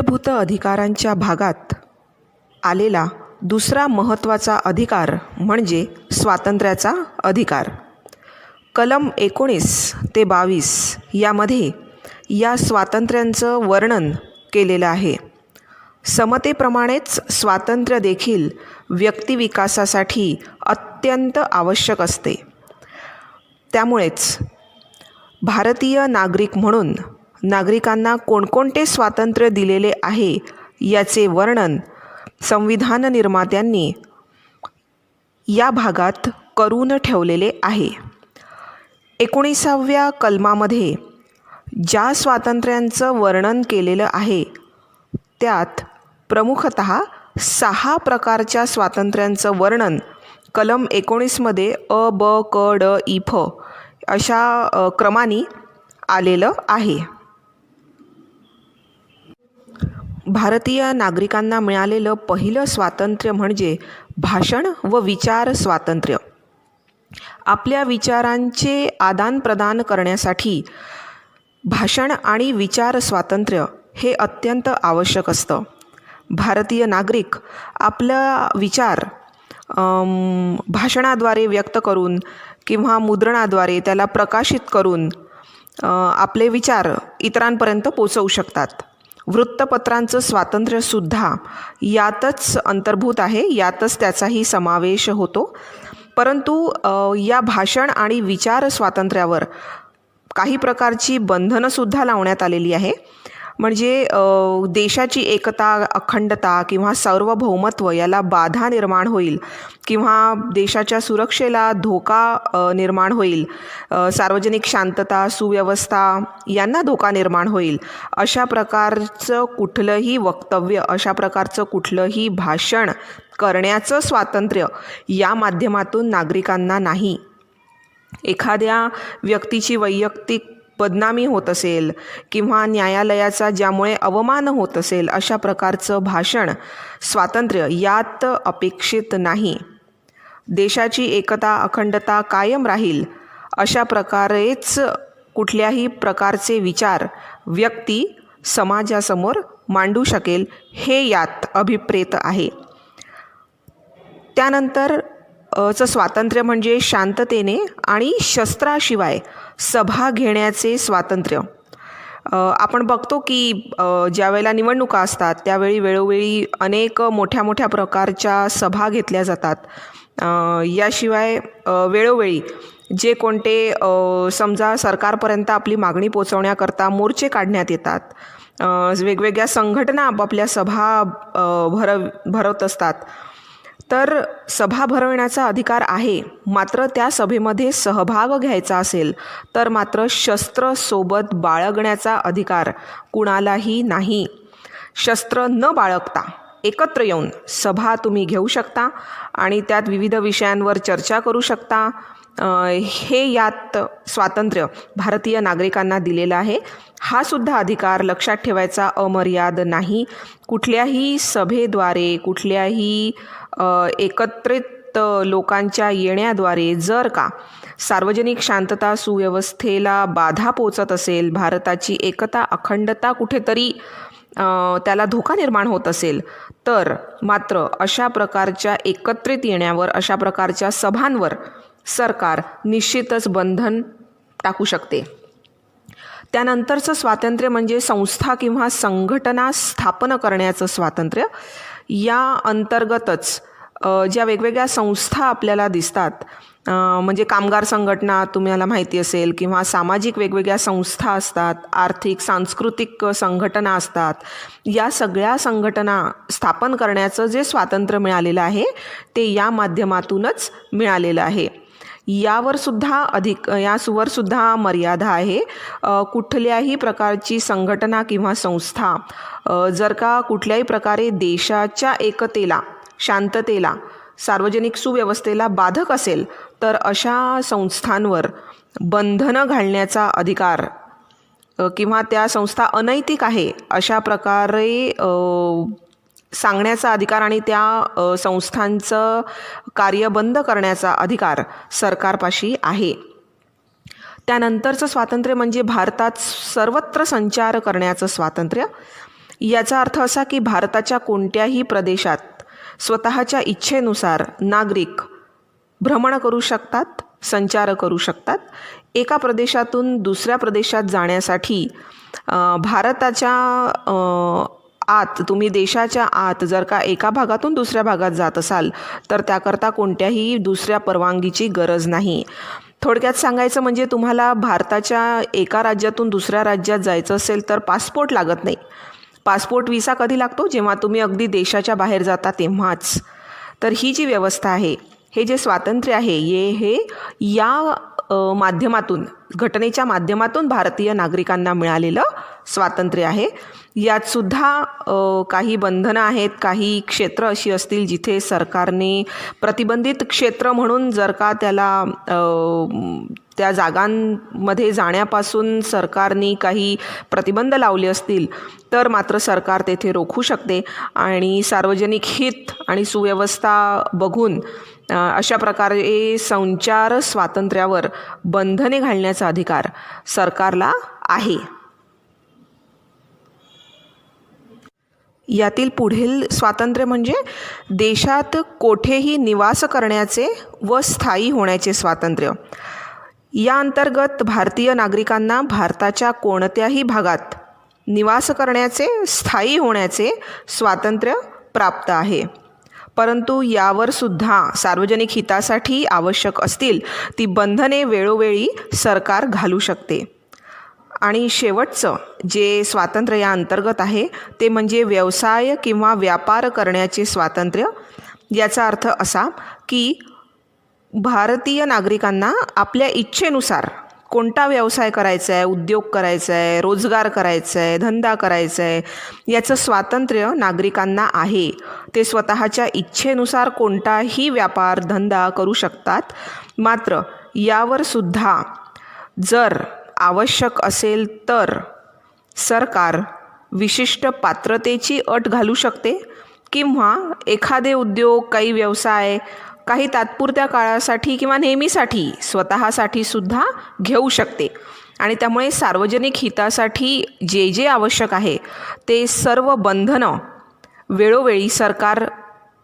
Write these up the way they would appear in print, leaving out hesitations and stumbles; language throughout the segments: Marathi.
मूलभूत अधिकारांच्या भागात आलेला दुसरा महत्त्वाचा अधिकार म्हणजे स्वातंत्र्याचा अधिकार. कलम 19 ते 22 यामध्ये या स्वातंत्र्यांचं वर्णन केलेलं आहे. समतेप्रमाणेच स्वातंत्र्य देखील व्यक्तिविकासासाठी अत्यंत आवश्यक असते. त्यामुळेच भारतीय नागरिक म्हणून नागरिकांना कोणकोणते स्वातंत्र्य दिलेले आहे याचे वर्णन संविधान निर्मात्यांनी या भागात करून ठेवलेले आहे. 19व्या कलमामध्ये ज्या स्वातंत्र्यांचं वर्णन केलेलं आहे त्यात प्रमुखतः 6 प्रकारच्या स्वातंत्र्यांचं वर्णन कलम 19 मध्ये अ, ब, क, ड, इ, फ अशा क्रमाने आलेलं आहे. भारतीय नागरिकांना मिळालेलं पहिलं स्वातंत्र्य म्हणजे भाषण व विचार स्वातंत्र्य. आपल्या विचारांचे आदानप्रदान करण्यासाठी भाषण आणि विचार स्वातंत्र्य हे अत्यंत आवश्यक असतं. भारतीय नागरिक आपला विचार भाषणाद्वारे व्यक्त करून किंवा मुद्रणाद्वारे त्याला प्रकाशित करून आपले विचार इतरांपर्यंत पोचवू शकतात. वृत्तपत्रांचं स्वातंत्र्यसुद्धा यातच अंतर्भूत आहे, यातच त्याचाही समावेश होतो. परंतु या भाषण आणि विचार स्वातंत्र्यावर काही प्रकारची बंधनंसुद्धा लावण्यात आलेली आहे. म्हणजे देशाची एकता, अखंडता किंवा सार्वभौमत्व याला बाधा निर्माण होईल किंवा देशाच्या सुरक्षेला धोका निर्माण होईल, सार्वजनिक शांतता, सुव्यवस्था यांना धोका निर्माण होईल अशा प्रकारचं कुठलंही वक्तव्य, अशा प्रकारचं कुठलंही भाषण करण्याचं स्वातंत्र्य या माध्यमातून नागरिकांना नाही. एखाद्या व्यक्तीची वैयक्तिक बदनामी होत असेल किंवा न्यायालयाचा ज्यामुळे अवमान होत असेल अशा प्रकारचं भाषण स्वातंत्र्य यात अपेक्षित नाही. देशाची एकता, अखंडता कायम राहील अशा प्रकारेच कुठल्याही प्रकारचे विचार व्यक्ती समाजासमोर मांडू शकेल हे यात अभिप्रेत आहे. त्यानंतर स्वातंत्र्य म्हणजे शांततेने आणि शस्त्राशिवाय सभा घेण्याचे स्वातंत्र्य. आपण बघतो की ज्या वेळेला निवडणुका असतात त्यावेळी वेळोवेळी अनेक मोठ्या मोठ्या प्रकारच्या सभा घेतल्या जातात. याशिवाय वेळोवेळी जे कोणते समजा सरकारपर्यंत आपली मागणी पोचवण्याकरता मोर्चे काढण्यात येतात. वेगवेगळ्या संघटना आपापल्या सभा भरवत असतात. तर सभा भरवण्याचा अधिकार आहे, मात्र त्या सभेमध्ये सहभाग घ्यायचा असेल तर मात्र शस्त्र सोबत बाळगण्याचा अधिकार कुणालाही नाही. शस्त्र न बाळगता एकत्र येऊन सभा तुम्ही घेऊ शकता आणि त्यात विविध विषयांवर चर्चा करू शकता. हे यात स्वातंत्र्य भारतीय नागरिकांना दिलेलं आहे. हा सुद्धा अधिकार लक्षात ठेवायचा अमर्याद नाही. कुठल्याही सभेद्वारे, कुठल्याही एकत्रित लोकांच्या येण्याद्वारे जर का सार्वजनिक शांतता, सुव्यवस्थेला बाधा पोचत असेल, भारताची एकता, अखंडता कुठेतरी त्याला धोका निर्माण होत असेल तर मात्र अशा प्रकारच्या एकत्रित येण्यावर, अशा प्रकारच्या सभांवर सरकार निश्चितच बंधन टाकू शकते. त्यानंतरचं स्वातंत्र्य म्हणजे संस्था किंवा संघटना स्थापन करण्याचं स्वातंत्र्य. या अंतर्गतच ज्या वेगवेगळ्या संस्था आपल्याला दिसतात, म्हणजे कामगार संघटना तुम्हाला माहिती असेल किंवा सामाजिक वेगवेगळ्या संस्था असतात, आर्थिक सांस्कृतिक संघटना असतात. या सगळ्या संघटना स्थापन करण्याचं जे स्वातंत्र्य मिळालेलं आहे ते या माध्यमातूनच मिळालेलं आहे. यावर सुद्धा मर्यादा आहे. कुठल्याही प्रकारची संघटना किंवा संस्था जर का कुठल्याही प्रकारे देशाच्या एकतेला, शांततेला, सार्वजनिक सुव्यवस्थेला बाधक असेल तर अशा संस्थांवर बंधनं घालण्याचा अधिकार किंवा त्या संस्था अनैतिक आहे अशा प्रकारे सांगण्याचा अधिकार आणि त्या संस्थांचं कार्य बंद करण्याचा अधिकार सरकारपाशी आहे. त्यानंतरचं स्वातंत्र्य म्हणजे भारतात सर्वत्र संचार करण्याचं स्वातंत्र्य. याचा अर्थ असा की भारताच्या कोणत्याही प्रदेशात स्वतःच्या इच्छेनुसार नागरिक भ्रमण करू शकतात, संचार करू शकतात. एका प्रदेशातून दुसऱ्या प्रदेशात जाण्यासाठी भारताच्या आत, तुम्ही देशाच्या आत जर का एका भागातून दुसऱ्या भागात जात असाल तर त्याकरता कोणत्याही दुसऱ्या परवानगीची गरज नाही. थोडक्यात सांगायचं म्हणजे तुम्हाला भारताच्या एका राज्यातून दुसऱ्या राज्यात जायचं असेल तर पासपोर्ट लागत नाही. पासपोर्ट व्हिसा कधी लागतो? जेव्हा तुम्ही अगदी देशाच्या बाहेर जाता तेव्हाच. तर ही जी व्यवस्था आहे, हे जे स्वातंत्र्य आहे, हे या माध्यमातून, घटनेच्या माध्यमातून भारतीय नागरिकांना मिळालेलं स्वातंत्र्य आहे. यातसुद्धा काही बंधनं आहेत. काही क्षेत्र अशी असतील जिथे सरकारने प्रतिबंधित क्षेत्र म्हणून जर का त्याला त्या जागांमध्ये जाण्यापासून सरकारने काही प्रतिबंध लावले असतील तर मात्र सरकार तेथे रोखू शकते आणि सार्वजनिक हित आणि सुव्यवस्था बघून अशा प्रकारे संचार स्वातंत्र्यावर बंधने घालण्याचा अधिकार सरकारला आहे. यातील पुढील स्वातंत्र्य म्हणजे देशात कोठेही निवास करण्याचे व स्थायी होण्याचे स्वातंत्र्य. या अंतर्गत भारतीय नागरिकांना भारताच्या कोणत्याही भागात निवास करण्याचे, स्थायी होण्याचे स्वातंत्र्य प्राप्त आहे. परंतु यावर सुद्धा सार्वजनिक हितासाठी आवश्यक असतील ती बंधने वेळोवेळी सरकार घालू शकते. आणि शेवटचं जे स्वातंत्र्य या अंतर्गत आहे ते म्हणजे व्यवसाय किंवा व्यापार करण्याचे स्वातंत्र्य. याचा अर्थ असा की भारतीय नागरिकांना आपल्या इच्छेनुसार कोणता व्यवसाय करायचा आहे, उद्योग करायचा आहे, रोजगार करायचा आहे, धंदा करायचा आहे, याचं स्वातंत्र्य नागरिकांना आहे. ते स्वतःच्या इच्छेनुसार कोणताही व्यापार धंदा करू शकतात. मात्र यावर सुद्धा जर आवश्यक असेल तर सरकार विशिष्ट पात्रतेची अट घालू शकते किंवा एखादे उद्योग, काही व्यवसाय काही तात्पुरत्या काळासाठी किंवा नेहमीसाठी स्वतःसाठी सुद्धा घेऊ शकते. आणि त्यामुळे सार्वजनिक हितासाठी जे जे आवश्यक आहे ते सर्व बंधनं वेळोवेळी सरकार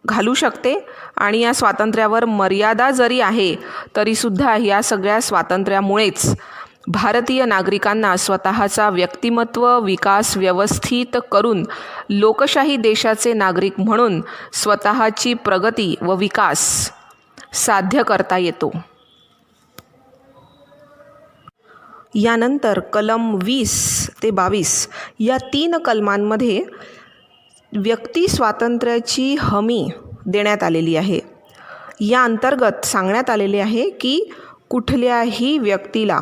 घालू शकते. आणि या स्वातंत्र्यावर मर्यादा जरी आहे तरीसुद्धा या सगळ्या स्वातंत्र्यामुळेच भारतीय नागरिकांना स्वतःचा व्यक्तिमत्व विकास व्यवस्थित करून लोकशाही देशाचे नागरिक म्हणून स्वतःची प्रगती व विकास साध्य करता येतो. यानंतर कलम 20 ते 22 या 3 कलमांमध्ये व्यक्ती स्वातंत्र्याची हमी देण्यात आलेली आहे. या अंतर्गत सांगण्यात आलेले आहे की कुठल्याही व्यक्तीला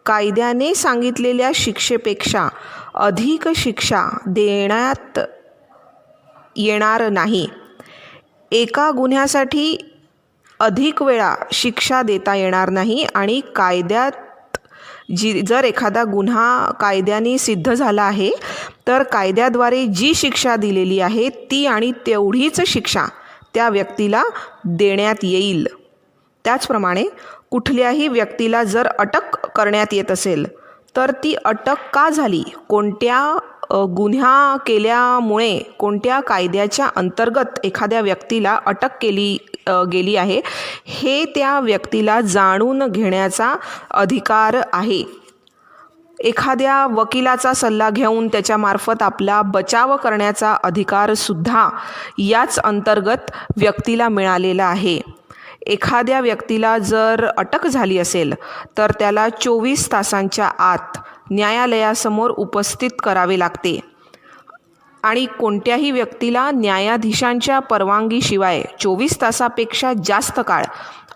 कायद्याने सांगितलेल्या शिक्षेपेक्षा अधिक शिक्षा देण्यात येणार नाही. एका गुन्ह्यासाठी अधिक वेळा शिक्षा देता येणार नाही. आणि कायद्यात जर एखादा गुन्हा कायद्याने सिद्ध झाला आहे तर कायद्याद्वारे जी शिक्षा दिलेली आहे ती आणि तेवढीच शिक्षा त्या व्यक्तीला देण्यात येईल. त्याचप्रमाणे कुठल्याही व्यक्तीला जर अटक करण्यात येत असेल तर ती अटक का झाली, कोणत्या गुन्हा केल्यामुळे, कोणत्या कायद्याच्या अंतर्गत एखाद्या व्यक्तीला अटक केली गेली आहे हे त्या व्यक्तीला जाणून घेण्याचा अधिकार आहे. एखाद्या वकिलाचा सल्ला घेऊन त्याच्यामार्फत आपला बचाव करण्याचा अधिकारसुद्धा याच अंतर्गत व्यक्तीला मिळालेला आहे. एखाद्या व्यक्तीला जर अटक झाली असेल तर त्याला 24 तासांच्या आत न्यायालयासमोर उपस्थित करावे लागते. आणि कोणत्याही व्यक्तीला न्यायाधीशांच्या परवानगीशिवाय 24 तासापेक्षा जास्त काळ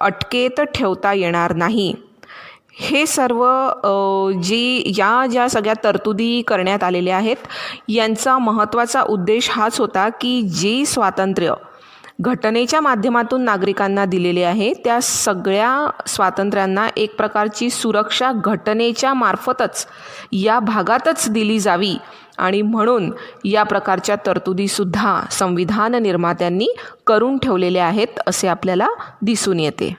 अटकेत ठेवता येणार नाही. हे सर्व ज्या सगळ्या तरतुदी करण्यात आलेल्या आहेत यांचा महत्त्वाचा उद्देश हाच होता की जे स्वातंत्र्य घटनेच्या माध्यमातून नागरिकांना दिलेले आहे त्या सगळ्या स्वातंत्र्यांना एक प्रकारची सुरक्षा घटनेच्या मार्फतच या भागातच दिली जावी. आणि म्हणून या प्रकारच्या तरतुदीसुद्धा संविधान निर्मात्यांनी करून ठेवलेल्या आहेत असे आपल्याला दिसून येते.